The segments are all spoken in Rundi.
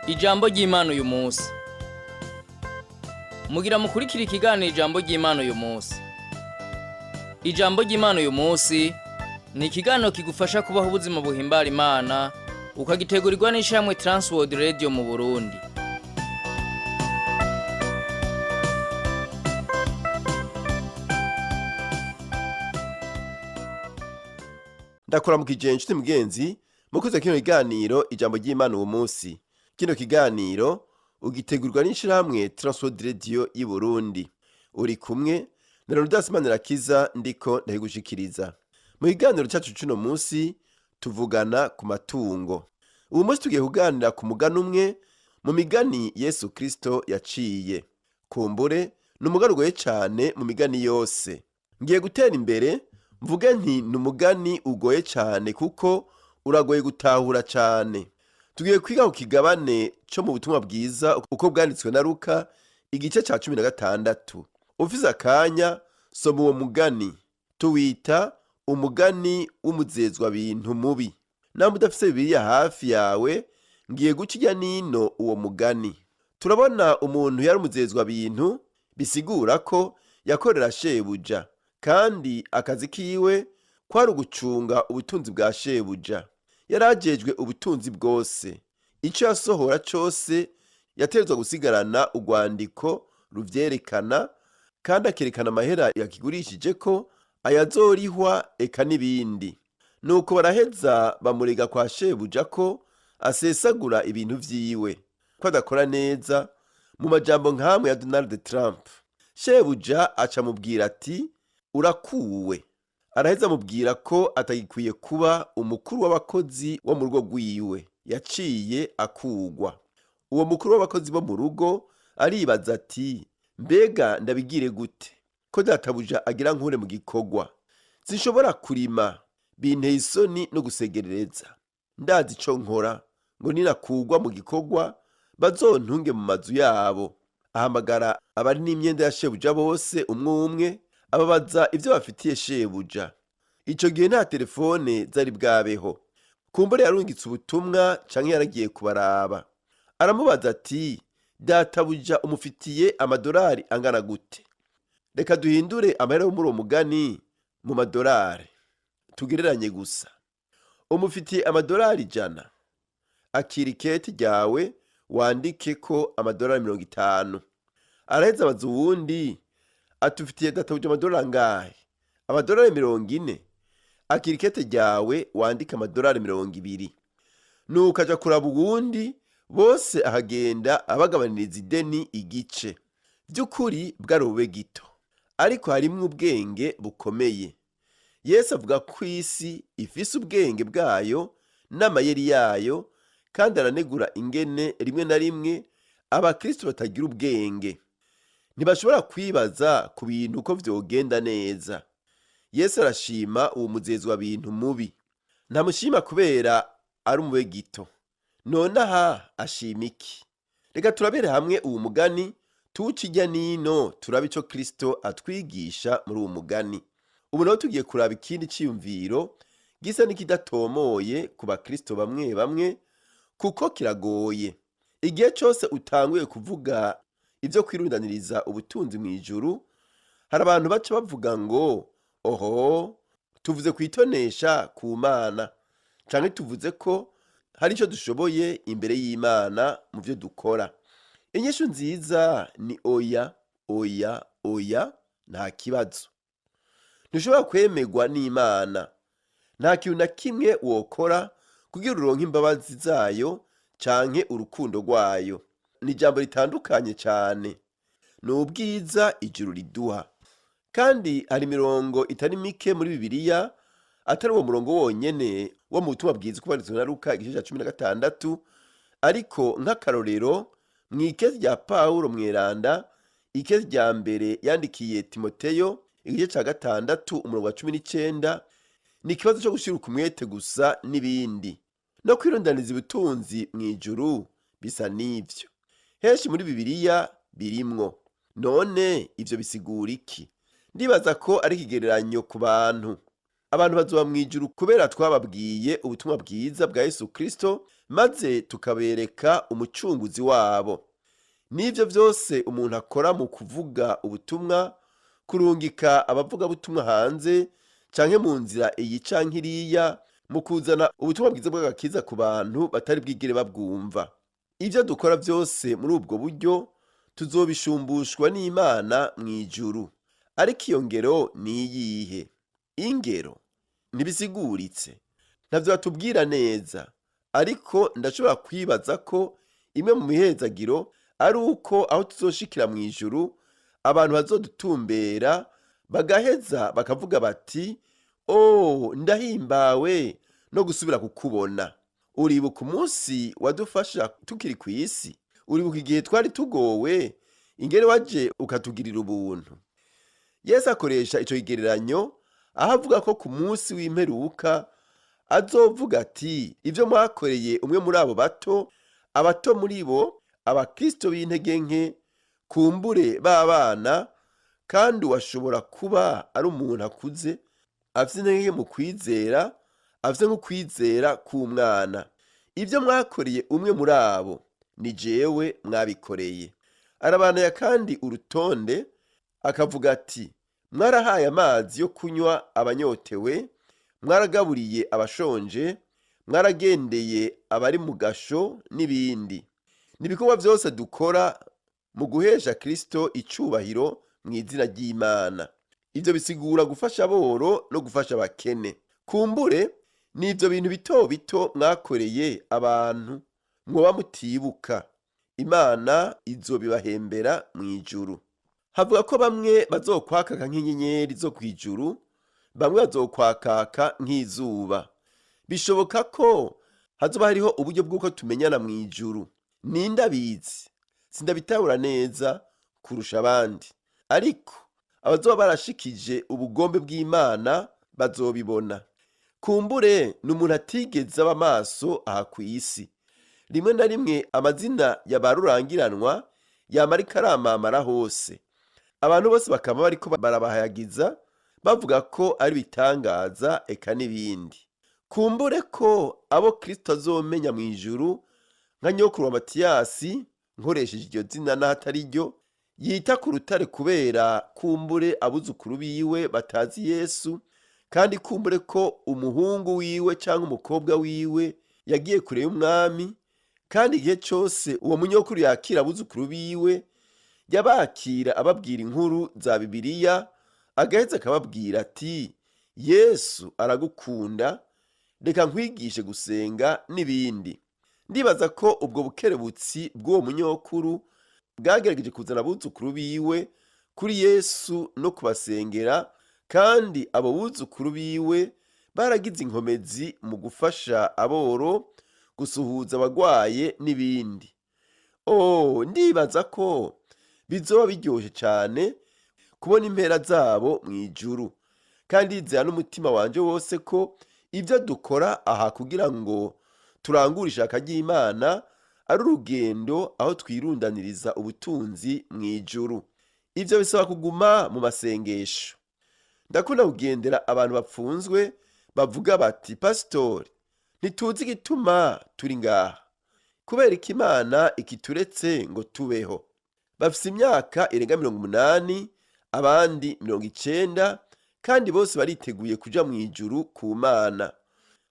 Ijambo ry'Imana uyu munsi. Mugira mukurikira ikiganiro ijambo ry'Imana uyu munsi. Ijambo ry'Imana uyu munsi ni ikiganiro kigufasha kubaho ubuzima buhimbara Imana, ukagitegurirwa n'ishamwe TWR Radio mu Burundi. Ndakora mu kijenje mugenzi mukuze kino kiganiro ijambo ry'Imana uwo munsi. Kino kiganiro ugitegurirwa n'ishamwe TWR Radio y'i Burundi. Uri kumwe na Rohero I ndiko ndahigushikiriza. Mu kiganiro cyacu cy'uno munsi tuvugana ku matungo. Ubu munsi tugiye kuganira ku mugani umwe mu migani Yesu Kristo yaciye. Kumbure n'umugani ugoye cyane mu migani yose. Ngiye gutera imbere mvuge nti n'umugani ugoye cyane kuko uragoye gutahura cyane. Tugiye kwiga ku kigabane cyo mu butumwa bwiza uko bwanditswe na Luka igice cya 16. Ufise akanya soma uwo mugani. Tuwita umugani w'umuzezwa bintu mubi. Namwe udafise Bibiliya hafi yawe ngiye guca nino uwo mugani. Turabona umuntu yari umuzezwa bintu bisigura ko yakorera shebuja, kandi akazi kiwe kwari ugucunga ubutunzi bwa shebuja. Yarajejwe ubutunzi bwose. Icyo yasohora cyose yaterezwa gusigarana urwandiko ruvyerekana, kandi akerekana amahera yakigurishije ko ayazorihwa eka n'ibindi. Nuko baraheza bamurega kwa shebuja ko asesagura ibintu vyiwe, ko adakora neza. Mu majambo nk'amwe ya Donald Trump, shebuja aca mubwira ati urakuwe. Araheza amubwira ko atagikwiye kuba umukuru w'abakozi wo mu rugo rwiwe. Yaciye akugwa. Uwo mukuru w'abakozi bo mu rugo aribaza ati mbega ndabigire gute ko databuja agira nkure mu gikorwa? Sinshobora kurima, binteye isoni no gusegerereza. Ndazi ico nkora ngo ninakugwa mu gikorwa bazontunge mu mazu yabo. Ahamagara abari n'imyenda ya shebuja bose umwe umwe, ababaza ivyo bafitiye shebuja. Ico gihe nta telefone zari bwabeho. Kumbure yarungitse ubutumwa canke yaragiye kubaraba. Aramubaza ati databuja umufitiye amadolari angana gute? Reka duhindure amahera yo muri uwo mugani mu madolari, tugereranye gusa. Umufitiye amadolari 100. Akira ikete ryawe wandike ko amadolari 50. Araheza abaza uwundi atufitiye databuja amadolari angahe? Amadolari 40. Akira ikete ryawe wandike amadolari 20. Nuko aja kuraba uwundi, bose ahagenda abagabaniriza ideni igice. By'ukuri bwari bube gito, ariko harimwo ubwenge bukomeye. Yesu avuga ko isi ifise ubwenge bwayo n'amayeri yayo, kandi aranegura ingene rimwe na rimwe abakristo batagira ubwenge. Ntibashobora kwibaza ku bintu uko vyogenda neza. Yesu arashima uwo muzezwa bintu mubi. Ntamushima kubera ari umube gito. Nonaha ashima iki? Reka turabere hamwe uwo mugani tuwuca nino turabe ico Kristo atwigisha muri uwo mugani. Ubu naho tugiye kuraba ikindi ciyumviro gisa n'ikidatomoye ku bakristo bamwe bamwe, kuko kiragoye. Igihe cyose utanguye kuvuga ivyo kwirundaniriza ubutunzi mu ijuru, hari abantu baca bavuga ngo oho, tuvuze kwitonesha ku Mana, canke tuvuze ko hari icyo dushoboye imbere y'Imana mu byo dukora. Inyishu nziza ni oya, oya, oya, nta kibazo. Ntushobora kwemegwa n'Imana. Nta kintu na kimwe wokora kugira uronke imbabazi zayo canke urukundo rwayo. Ni ijambo ritandukanye cyane. Ni ubwiza ijuru riduha. Kandi hari mirongo itari mike muri Bibiliya, atari uwo murongo wonyene wo mu butumwa bwiza uko bwanditswe na Luka igice cya 16, ariko nk'akarorero mw'ikete rya Pawulo mweranda, ikete rya mbere yandikiye Timoteyo igice cya 6 umurongo wa 19, ni ikibazo cyo gushira umwete gusa n'ibindi. No kwirundaniza ubutunzi mu ijuru bisa n'ivyo. Henshi muri Bibiliya birimwo. None ivyo bisigura iki? Ndibaza ko ari ikigereranyo ku bantu. Abantu bazoba mu ijuru kubera twababwiye ubutumwa bwiza bwa Yesu Kristo, maze tukabereka umucunguzi wabo. N'ivyo vyose umuntu akora mu kuvuga ubutumwa, kurungika abavugabutumwa hanze canke mu nzira iyi canke iriya, mu kuzana ubutumwa bwiza bw'agakiza ku bantu batari bwigere babwumva. Ivyo dukora vyose muri ubwo buryo tuzobishumbushwa n'Imana mw'ijuru. Ariko iyo ngero ni iyihe? Ingero ntibisiguritse, ntavyo batubwira neza, ariko ndashobora kwibaza ko imwe mu mihezagiro ari uko aho tuzoshikira mw'ijuru abantu bazodutumbera bagaheza bakavuga bati, ndahimbawe no gusubira kukubona. Uribuka umunsi wadufasha tukiri kw'isi? Uribuka igihe twari tugowe ingene waje ukatugirira ubuntu? Yesu akoresha ico kigereranyo aho avuga ko ku munsi w'imperuka azovuga ati, ivyo mwakoreye umwe muri abo bato, abato muri bo abakristo b'intege nke, kumbure b'abana, kandi washobora kuba ari umuntu akuze afite intege nke mu kwizera, afite nk'ukwizera k'umwana. Ivyo mwakoreye umwe muri abo ni jewe mwabikoreye. Arabanaya kandi urutonde akavuga ati, mwarahaye amazi yo kunywa abanyotewe, mwaragaburiye abashonje, mwaragendeye abari mu gasho n'ibindi. N'ibikorwa vyose dukora mu guhesha Kristo icubahiro mw'izina ry'Imana. Ivyo bisigura gufasha aboro no gufasha abakene. Kumbure n'ivyo bintu bito bito mwakoreye abantu mwoba mutibuka, Imana izobibahembera mw'ijuru. Havuga ko bamwe bazokwakaka nk'inyenyeri zo kw'ijuru, bamwe bazokwakaka nk'izuba. Bishoboka ko hazoba hariho uburyo bw'uko tumenyana mw'ijuru. Ninde abizi? Sindabitahura neza kurusha abandi, ariko abazoba barashikije ubugombe bw'Imana bazobibona. Kumbure n'umuntu atigeze aba maso aha kw'isi. Rimwe na rimwe amazina ya ba rurangiranwa yama ariko aramamara hose. Abantu bose bakaba bariko barabahayagiza bavuga ko ari bitangaza, eka n'ibindi. Kumbure ko abo Kristo azomenya mw'ijuru nka nyokuru wa Matiyasi, nkoresheje iryo zina n'ahatari ryo, yita ku rutare kubera kumbure abuzukuru biwe batazi Yesu, kandi kumbure ko umuhungu wiwe canke umukobwa wiwe yagiye kure y'umwami, kandi igihe cose uwo munyokuru yakira abuzukuru biwe yabakira ababwira inkuru za Bibiliya, agaheza akababwira ati, Yesu aragukunda, reka nkwigishe gusenga n'ibindi. Ndibaza ko ubwo bukerebutsi bw'uwo munyokuru bwagerageje kuzana abuzukuru biwe kuri Yesu no kubasengera, kandi abo buzukuru biwe baragize inkomezi mu gufasha aboro, gusuhuza abagwaye n'ibindi. Ndibaza ko bizoba biryoshe cane kubona impera zabo mw'ijuru, kandi ndizera n'umutima wanje wose ko ivyo dukora aha kugira ngo turangure ishaka ry'Imana ari urugendo aho twirundaniriza ubutunzi mw'ijuru. Ivyo bisaba kuguma mu masengesho. Ndakunda kugendera abantu bapfunzwe bavuga bati, Pasitori, ntituzi igituma turi ngaha, kubera ko Imana ikituretse ngo tubeho. Bafise imyaka irenga 80, abandi 90, kandi bose bariteguye kuja mw'ijuru ku Mana.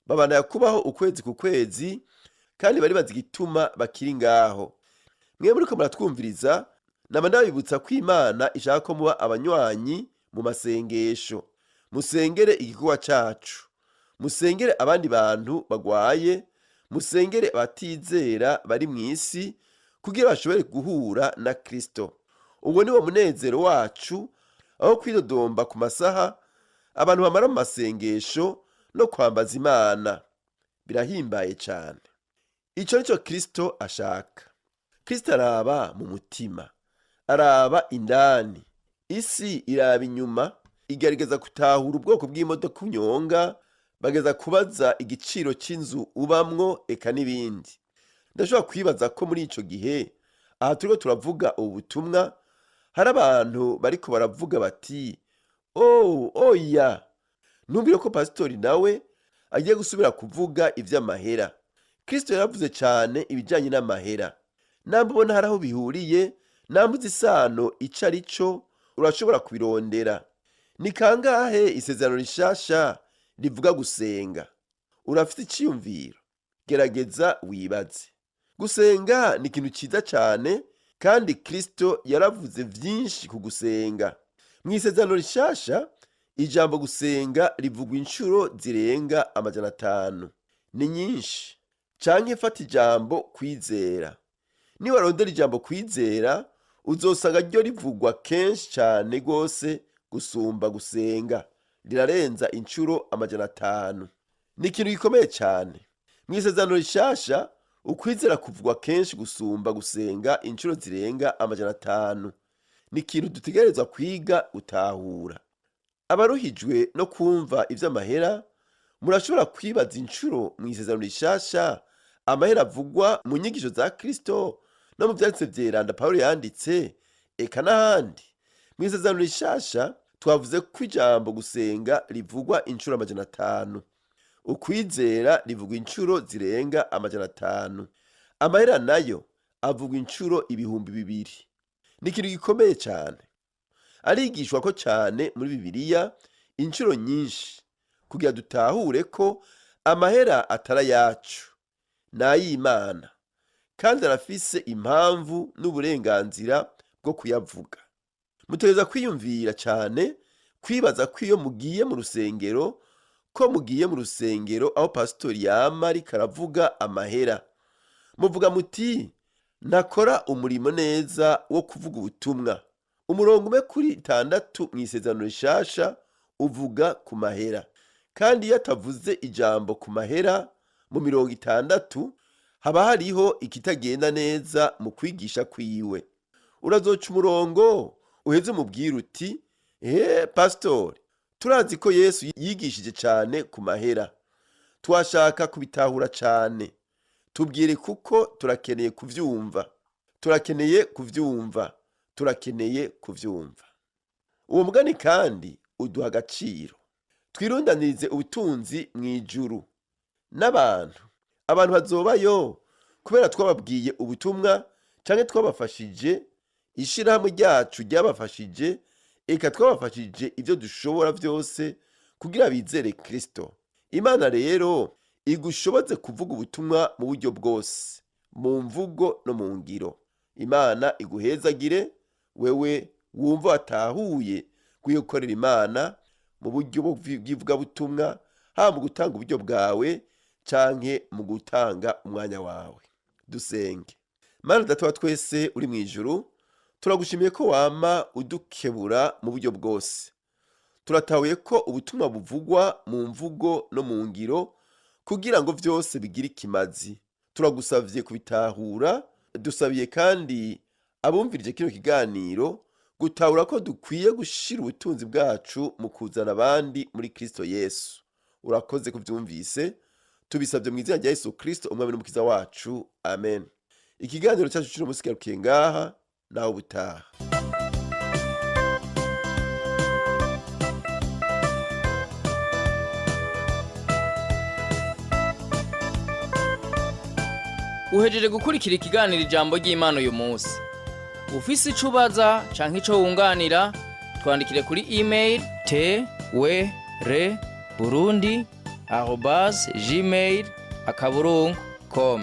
Babandanya kubaho ukwezi ku kwezi, kandi bari bazi igituma bakiri ngaho. Mwe muriko muratwumviriza, nama ndabibutsa ko Imana ishaka ko muba abanywanyi mu masengesho. Musengere igikorwa cacu, musengere abandi bantu bagwaye, musengere abatizera bari mw'isi kugira bashobore guhura na Kristo. Ubwo niwo munezero wacu, aho kwidodomba ku masaha abantu bamara mu masengesho no kwambaza Imana. Birahimbaye cane. Ico nico Kristo ashaka. Kristo araba mu mutima, araba indani. Isi iraba inyuma, igerageza gutahura ubwoko bw'imodoka unyonga, bageza kubaza igiciro c'inzu ubamwo, eka n'ibindi. Ndashobora kwibaza ko muri ico gihe aha turiko turavuga ubu butumwa, hari abantu bariko baravuga bati, oya, ntumbwire ko Pasitori nawe agiye gusubira kuvuga ivy'amahera, Kristo yaravuze cyane ibijyanye n'amahera. Namba ubona hari aho bihuriye, namba uzi isano ico ari cyo, urashobora kubirondera. Ni kangahe isezerano rishasha rivuga gusenga? Urafite iciyumviro? Gerageza wibaze. Gusenga ni ikintu cyiza cyane, kandi Kristo yaravuze vyinshi ku gusenga. Mw'isezerano rishasha, ijambo gusenga rivugwa inshuro zirenga 500. Ni nyinshi. Canke fata ijambo kwizera. Niwarondera ijambo kwizera, uzosanga ryo rivugwa kenshi cyane gose gusumba gusenga. Rirarenza inshuro 500. Ni ikintu gikomeye cyane. Mw'isezerano rishasha, ukwizera kuvugwa kenshi gusumba gusenga inshuro zirenga 500. Ni ikintu dutegerezwa kwiga utahura. Abaruhijwe no kumva ivy'amahera, murashobora kwibaza inshuro mw'isezerano rishasha amahera avugwa mu nyigisho za Kristo no mu vyanditswe vyeranda Pawulo yanditse, eka n'ahandi. Mw'isezerano rishasha twavuze ko ijambo gusenga rivugwa inshuro 500. Ukwizera rivugwa inshuro zirenga 500. Amahera nayo avugwa inshuro 2,000. Ni ikintu gikomeye cyane. Arigishwa ko cyane muri Bibiliya inshuro nyinshi kugira dutahure ko amahera atara yacu, n'ay'Imana, kandi arafise impamvu n'uburenganzira bwo kuyavuga. Mutegereza kwiyumvira cyane, kwibaza ko iyo mugiye mu rusengero, ko mugiye mu rusengero aho pasitori yama ariko aravuga amahera, muvuga muti nakora umurimo neza wo kuvuga ubutumwa. Umurongo umwe kuri 6 mw'isezerano rishasha uvuga ku mahera, kandi iyo atavuze ijambo ku mahera mu 60 haba hariho ikitagenda neza mu kwigisha kwiwe. Urazoca umurongo uheze umubwira uti, pastori, turazi ko Yesu yigishije cyane ku mahera, twashaka kubitahura cyane, tubwire kuko turakeneye kuvyumva, turakeneye kuvyumva, turakeneye kuvyumva. Uwo mugani kandi uduha agaciro. Twirundanirize ubutunzi mw'ijuru n'abantu. Abantu bazobayo kubera twababwiye ubutumwa, canke twabafashije, ishirahamwe ryacu ryabafashije, eka twabafashije ivyo dushobora vyose kugira bizere Kristo. Imana rero igushoboze kuvuga ubutumwa mu buryo bwose, mu mvugo no mu ngiro. Imana iguhezagire wewe wumva watahuye gukorera Imana mu buryo bw'ivugabutumwa, haba mu gutanga uburyo bwawe canke mu gutanga umwanya wawe. Dusenge. Mana Data wa twese uri mw'ijuru, turagushimiye ko wama udukebura mu buryo bwose. Turatahuye ko ubutumwa buvugwa mu mvugo no mu ngiro kugira ngo vyose bigire ikimazi. Turagusavye kubitahura, dusabiye kandi abumvirije kino kiganiro gutahura ko dukwiye gushira ubutunzi bwacu mu kuzana abandi muri Kristo Yesu. Urakoze kuvyumvise, tubisabye mu izina rya Yesu Kristo umwami n'umukiza wacu, amen. Ikiganiro cyacu cy'uno munsi kigarukiye ngaha, nawe ubutaha. Uhejeje gukurikira ikiganiro ijambo ry'Imana uyu munsi. Ufise ico ubaza canke ico wunganira, twandikire kuri email twr-burundi@gmail.com.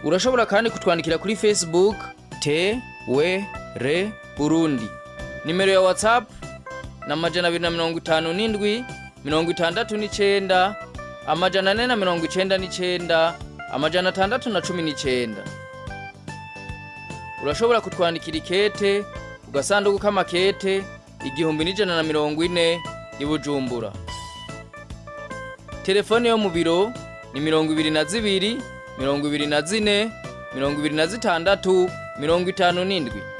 Urashobora kandi kutwandikira kuri Facebook TWR Burundi. Nimero ya Whatsapp na 257 69 499 619. Urashobora kutwandikira ikete ugasanduku k'amakete 1140 i Bujumbura. Telefone yo mu biro ni 22 24 26 57.